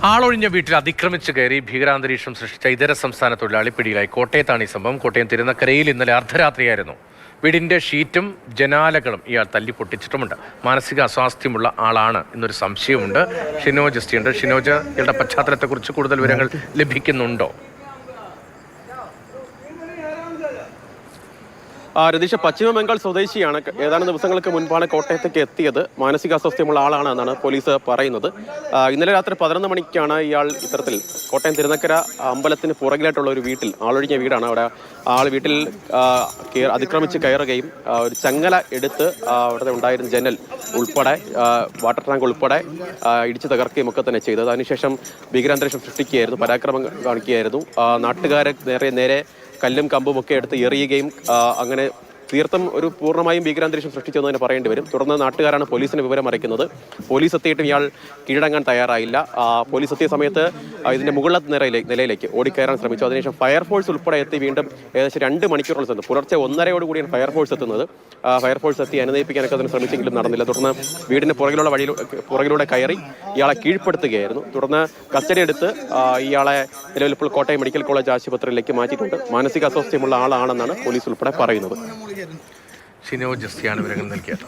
ആളൊഴിഞ്ഞ വീട്ടിൽ അതിക്രമിച്ച് കയറി ഭീകരാന്തരീക്ഷം സൃഷ്ടിച്ച ഇതര സംസ്ഥാന തൊഴിലാളി പിടിയിലായി. കോട്ടയത്താണ് ഈ സംഭവം. കോട്ടയം തിരുനക്കരയിൽ ഇന്നലെ അർദ്ധരാത്രിയായിരുന്നു. വീടിന്റെ ഷീറ്റും ജനാലകളും ഇയാൾ തല്ലി പൊട്ടിച്ചിട്ടുമുണ്ട്. മാനസിക അസ്വാസ്ഥ്യമുള്ള ആളാണ് എന്നൊരു സംശയമുണ്ട്. ഷിനോജ് എസ്റ്റിയുണ്ട്. ഷിനോജ്, ഇയാളുടെ പശ്ചാത്തലത്തെക്കുറിച്ച് കൂടുതൽ വിവരങ്ങൾ ലഭിക്കുന്നുണ്ടോ? രതീഷ് പശ്ചിമ ബംഗാൾ സ്വദേശിയാണ്. ഏതാനും ദിവസങ്ങൾക്ക് മുൻപാണ് കോട്ടയത്തേക്ക് എത്തിയത്. മാനസികാസ്വാസ്ഥ്യമുള്ള ആളാണെന്നാണ് പോലീസ് പറയുന്നത്. ഇന്നലെ രാത്രി 11 മണിക്കാണ് ഇയാൾ ഇത്തരത്തിൽ കോട്ടയം തിരുനക്കര അമ്പലത്തിന് പുറകിലായിട്ടുള്ള ഒരു വീട്ടിൽ, ആളൊഴിഞ്ഞ വീടാണ്, അവിടെ വീട്ടിൽ അതിക്രമിച്ച് കയറുകയും ഒരു ചങ്ങല എടുത്ത് അവിടെ ഉണ്ടായിരുന്ന ജനൽ ഉൾപ്പെടെ വാട്ടർ ടാങ്ക് ഉൾപ്പെടെ ഇടിച്ചു തകർക്കുകയും ഒക്കെ തന്നെ ചെയ്തത്. അതിനുശേഷം ഭീകരാന്തരീക്ഷം സൃഷ്ടിക്കുകയായിരുന്നു, പരാക്രമം കാണിക്കുകയായിരുന്നു. നാട്ടുകാരെ നേരെ കല്ലും കമ്പും ഒക്കെ എടുത്ത് എറിയുകയും അങ്ങനെ തീർത്തും ഒരു പൂർണ്ണമായും ഭീകരാന്തരീക്ഷം സൃഷ്ടിച്ചെന്ന് തന്നെ പറയേണ്ടി വരും. തുടർന്ന് നാട്ടുകാരാണ് പോലീസിന് വിവരം അറിയിക്കുന്നത്. പോലീസ് എത്തിയിട്ടും ഇയാൾ കീഴടങ്ങാൻ തയ്യാറായില്ല. പോലീസ് എത്തിയ സമയത്ത് ഇതിന്റെ മുകളിലത്തെ നിലയിലേക്ക് ഓടിക്കയറാൻ ശ്രമിച്ചു. അതിനുശേഷം ഫയർഫോഴ്സ് ഉൾപ്പെടെ എത്തി വീണ്ടും ഏകദേശം 2 മണിക്കൂറോളം ചെന്നു. പുലർച്ചെ 1:30 ഫയർഫോഴ്സ് എത്തുന്നത്. ഫയർഫോഴ്സ് എത്തി അനുനയിപ്പിക്കാനൊക്കെ അതിന് ശ്രമിച്ചെങ്കിലും നടന്നില്ല. തുടർന്ന് വീടിന് പുറകിലൂടെ കയറി ഇയാളെ കീഴ്പ്പെടുത്തുകയായിരുന്നു. തുടർന്ന് കസ്റ്റഡി എടുത്ത് ഇയാളെ നിലവിൽ ഇപ്പോൾ കോട്ടയം മെഡിക്കൽ കോളേജ് ആശുപത്രിയിലേക്ക് മാറ്റിയിട്ടുണ്ട്. മാനസിക അസ്വസ്ഥ്യമുള്ള ആളാണെന്നാണ് പോലീസ് ഉൾപ്പെടെ പറയുന്നത്. ഷിനോജ് എസ്റ്റിയാണ് വിവരങ്ങൾ നൽകിയത്.